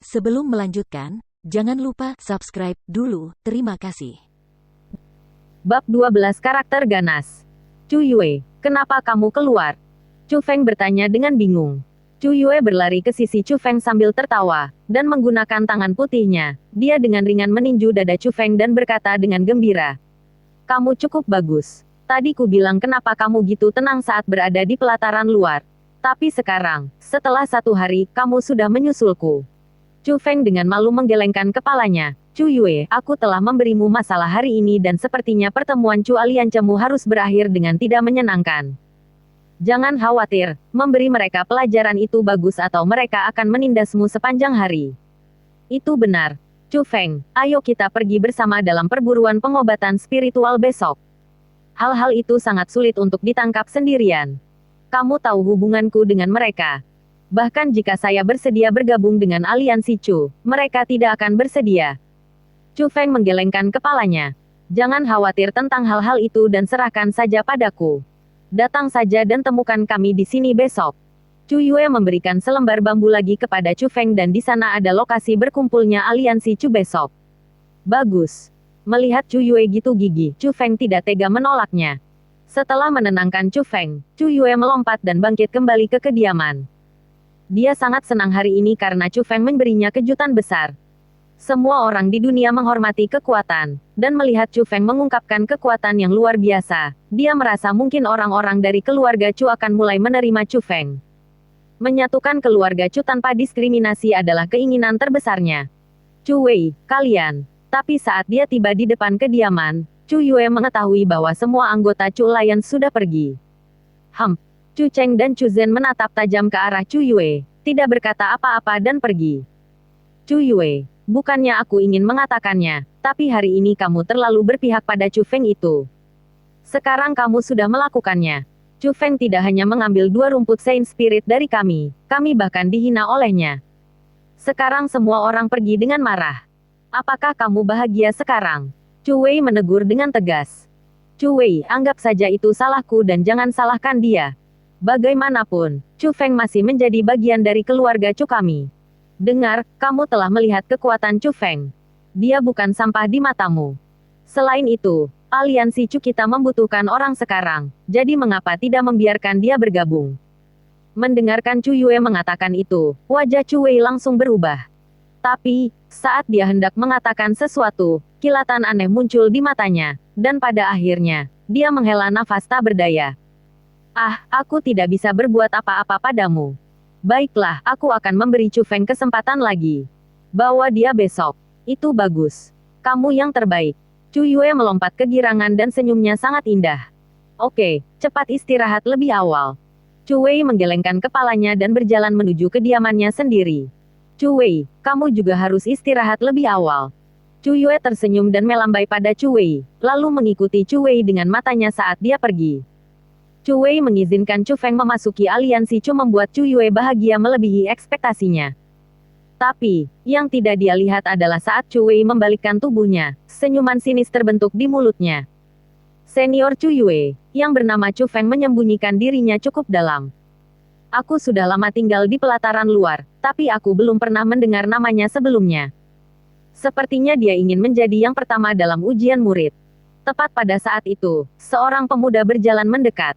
Sebelum melanjutkan, jangan lupa subscribe dulu. Terima kasih. Bab 12 Karakter Ganas. Chu Yue, kenapa kamu keluar? Chu Feng bertanya dengan bingung. Chu Yue berlari ke sisi Chu Feng sambil tertawa, dan menggunakan tangan putihnya. Dia dengan ringan meninju dada Chu Feng dan berkata dengan gembira. Kamu cukup bagus. Tadi ku bilang kenapa kamu gitu tenang saat berada di pelataran luar. Tapi sekarang, setelah 1 hari, kamu sudah menyusulku. Chu Feng dengan malu menggelengkan kepalanya. Chu Yue, aku telah memberimu masalah hari ini dan sepertinya pertemuan Chu Aliancemu harus berakhir dengan tidak menyenangkan. Jangan khawatir, memberi mereka pelajaran itu bagus atau mereka akan menindasmu sepanjang hari. Itu benar. Chu Feng, ayo kita pergi bersama dalam perburuan pengobatan spiritual besok. Hal-hal itu sangat sulit untuk ditangkap sendirian. Kamu tahu hubunganku dengan mereka. Bahkan jika saya bersedia bergabung dengan aliansi Chu, mereka tidak akan bersedia. Chu Feng menggelengkan kepalanya. Jangan khawatir tentang hal-hal itu dan serahkan saja padaku. Datang saja dan temukan kami di sini besok. Chu Yue memberikan selembar bambu lagi kepada Chu Feng dan di sana ada lokasi berkumpulnya aliansi Chu besok. Bagus. Melihat Chu Yue gitu gigih, Chu Feng tidak tega menolaknya. Setelah menenangkan Chu Feng, Chu Yue melompat dan bangkit kembali ke kediaman. Dia sangat senang hari ini karena Chu Feng memberinya kejutan besar. Semua orang di dunia menghormati kekuatan, dan melihat Chu Feng mengungkapkan kekuatan yang luar biasa, dia merasa mungkin orang-orang dari keluarga Chu akan mulai menerima Chu Feng. Menyatukan keluarga Chu tanpa diskriminasi adalah keinginan terbesarnya. Chu Wei, kalian. Tapi saat dia tiba di depan kediaman, Chu Yue mengetahui bahwa semua anggota Chu Alliance sudah pergi. Chu Cheng dan Chu Zhen menatap tajam ke arah Chu Yue, tidak berkata apa-apa dan pergi. Chu Yue, bukannya aku ingin mengatakannya, tapi hari ini kamu terlalu berpihak pada Chu Feng itu. Sekarang kamu sudah melakukannya. Chu Feng tidak hanya mengambil 2 rumput Saint Spirit dari kami bahkan dihina olehnya. Sekarang semua orang pergi dengan marah. Apakah kamu bahagia sekarang? Chu Wei menegur dengan tegas. Chu Wei, anggap saja itu salahku dan jangan salahkan dia. Bagaimanapun, Chu Feng masih menjadi bagian dari keluarga Chu kami. Dengar, kamu telah melihat kekuatan Chu Feng. Dia bukan sampah di matamu. Selain itu, aliansi Chu kita membutuhkan orang sekarang, jadi mengapa tidak membiarkan dia bergabung? Mendengarkan Chu Yue mengatakan itu, wajah Chu Wei langsung berubah. Tapi, saat dia hendak mengatakan sesuatu, kilatan aneh muncul di matanya, dan pada akhirnya, dia menghela nafas tak berdaya. Aku tidak bisa berbuat apa-apa padamu. Baiklah, aku akan memberi Chu Feng kesempatan lagi. Bawa dia besok. Itu bagus. Kamu yang terbaik. Chu Yue melompat kegirangan dan senyumnya sangat indah. Oke, cepat istirahat lebih awal. Chu Wei menggelengkan kepalanya dan berjalan menuju kediamannya sendiri. Chu Wei, kamu juga harus istirahat lebih awal. Chu Yue tersenyum dan melambai pada Chu Wei, lalu mengikuti Chu Wei dengan matanya saat dia pergi. Chu Wei mengizinkan Chu Feng memasuki aliansi Chu membuat Chu Yue bahagia melebihi ekspektasinya. Tapi, yang tidak dia lihat adalah saat Chu Wei membalikkan tubuhnya, senyuman sinis terbentuk di mulutnya. Senior Chu Yue, yang bernama Chu Feng menyembunyikan dirinya cukup dalam. Aku sudah lama tinggal di pelataran luar, tapi aku belum pernah mendengar namanya sebelumnya. Sepertinya dia ingin menjadi yang pertama dalam ujian murid. Tepat pada saat itu, seorang pemuda berjalan mendekat.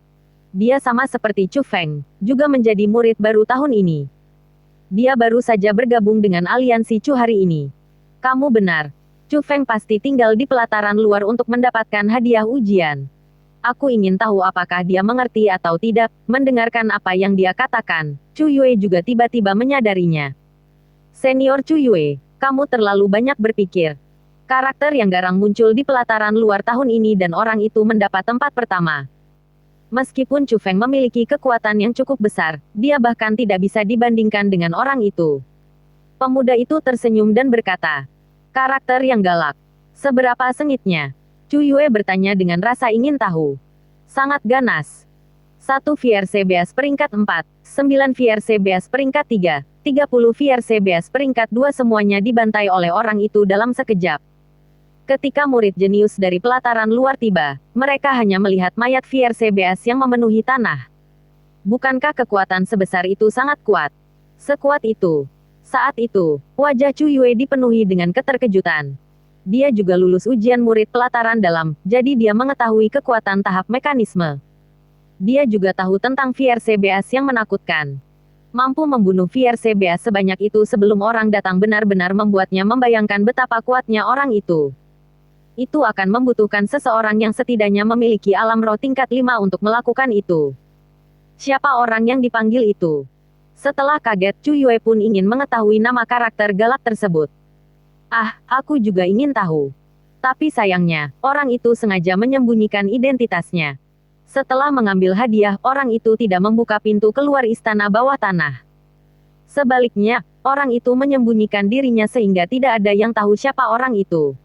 Dia sama seperti Chu Feng, juga menjadi murid baru tahun ini. Dia baru saja bergabung dengan aliansi Chu hari ini. Kamu benar. Chu Feng pasti tinggal di pelataran luar untuk mendapatkan hadiah ujian. Aku ingin tahu apakah dia mengerti atau tidak. Mendengarkan apa yang dia katakan, Chu Yue juga tiba-tiba menyadarinya. Senior Chu Yue, kamu terlalu banyak berpikir. Karakter yang garang muncul di pelataran luar tahun ini dan orang itu mendapat tempat pertama. Meskipun Chu Feng memiliki kekuatan yang cukup besar, dia bahkan tidak bisa dibandingkan dengan orang itu. Pemuda itu tersenyum dan berkata, karakter yang galak. Seberapa sengitnya? Chu Yue bertanya dengan rasa ingin tahu. Sangat ganas. 1 VRC Beas peringkat 4, 9 VRC Beas peringkat 3, 30 VRC Beas peringkat 2 semuanya dibantai oleh orang itu dalam sekejap. Ketika murid jenius dari pelataran luar tiba, mereka hanya melihat mayat VRC Beas yang memenuhi tanah. Bukankah kekuatan sebesar itu sangat kuat? Sekuat itu. Saat itu, wajah Chu Yue dipenuhi dengan keterkejutan. Dia juga lulus ujian murid pelataran dalam, jadi dia mengetahui kekuatan tahap mekanisme. Dia juga tahu tentang VRCBS yang menakutkan. Mampu membunuh VRCBS sebanyak itu sebelum orang datang benar-benar membuatnya membayangkan betapa kuatnya orang itu. Itu akan membutuhkan seseorang yang setidaknya memiliki alam roh tingkat 5 untuk melakukan itu. Siapa orang yang dipanggil itu? Setelah kaget, Chu Yue pun ingin mengetahui nama karakter galak tersebut. Ah, aku juga ingin tahu. Tapi sayangnya, orang itu sengaja menyembunyikan identitasnya. Setelah mengambil hadiah, orang itu tidak membuka pintu keluar istana bawah tanah. Sebaliknya, orang itu menyembunyikan dirinya sehingga tidak ada yang tahu siapa orang itu.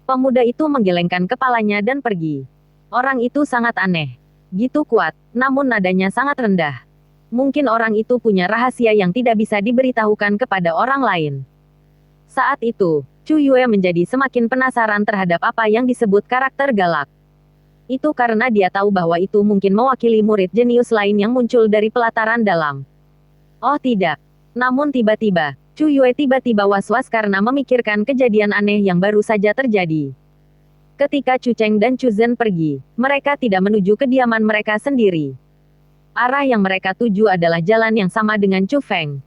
Pemuda itu menggelengkan kepalanya dan pergi. Orang itu sangat aneh. Gitu kuat, namun nadanya sangat rendah. Mungkin orang itu punya rahasia yang tidak bisa diberitahukan kepada orang lain. Saat itu, Chu Yue menjadi semakin penasaran terhadap apa yang disebut karakter galak. Itu karena dia tahu bahwa itu mungkin mewakili murid jenius lain yang muncul dari pelataran dalam. Oh tidak. Namun tiba-tiba, Chu Yue tiba-tiba was-was karena memikirkan kejadian aneh yang baru saja terjadi. Ketika Chu Cheng dan Chu Zhen pergi, mereka tidak menuju kediaman mereka sendiri. Arah yang mereka tuju adalah jalan yang sama dengan Chu Feng.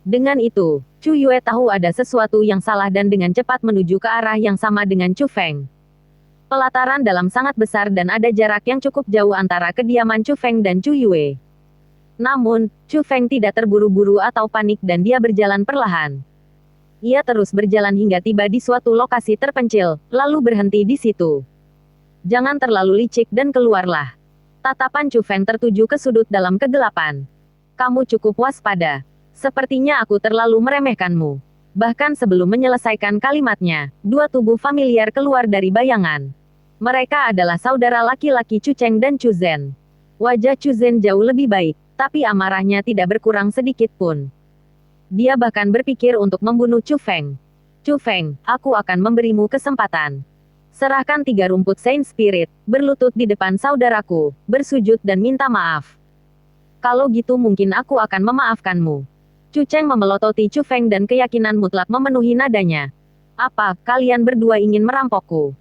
Dengan itu, Chu Yue tahu ada sesuatu yang salah dan dengan cepat menuju ke arah yang sama dengan Chu Feng. Pelataran dalam sangat besar dan ada jarak yang cukup jauh antara kediaman Chu Feng dan Chu Yue. Namun, Chu Feng tidak terburu-buru atau panik dan dia berjalan perlahan. Ia terus berjalan hingga tiba di suatu lokasi terpencil, lalu berhenti di situ. Jangan terlalu licik dan keluarlah. Tatapan Chu Feng tertuju ke sudut dalam kegelapan. Kamu cukup waspada. Sepertinya aku terlalu meremehkanmu. Bahkan sebelum menyelesaikan kalimatnya, dua tubuh familiar keluar dari bayangan. Mereka adalah saudara laki-laki Chu Cheng dan Chu Zhen. Wajah Chu Zhen jauh lebih baik, tapi amarahnya tidak berkurang sedikit pun. Dia bahkan berpikir untuk membunuh Chu Feng. Chu Feng, aku akan memberimu kesempatan. Serahkan 3 rumput Saint Spirit, berlutut di depan saudaraku, bersujud dan minta maaf. Kalau gitu mungkin aku akan memaafkanmu. Chu Cheng memelototi Chu Feng dan keyakinan mutlak memenuhi nadanya. Apa, kalian berdua ingin merampokku?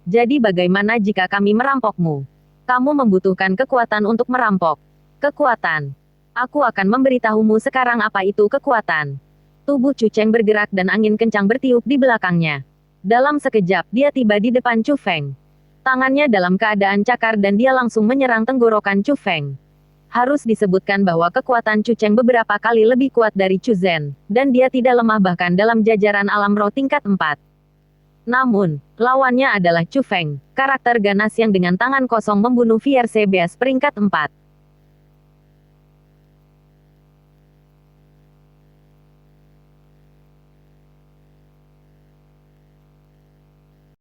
Jadi bagaimana jika kami merampokmu? Kamu membutuhkan kekuatan untuk merampok. Kekuatan. Aku akan memberitahumu sekarang apa itu kekuatan. Tubuh Chu Cheng bergerak dan angin kencang bertiup di belakangnya. Dalam sekejap, dia tiba di depan Chu Feng. Tangannya dalam keadaan cakar dan dia langsung menyerang tenggorokan Chu Feng. Harus disebutkan bahwa kekuatan Chu Cheng beberapa kali lebih kuat dari Chu Zhen, dan dia tidak lemah bahkan dalam jajaran alam roh tingkat 4. Namun, lawannya adalah Chu Feng, karakter ganas yang dengan tangan kosong membunuh VRCBS peringkat 4.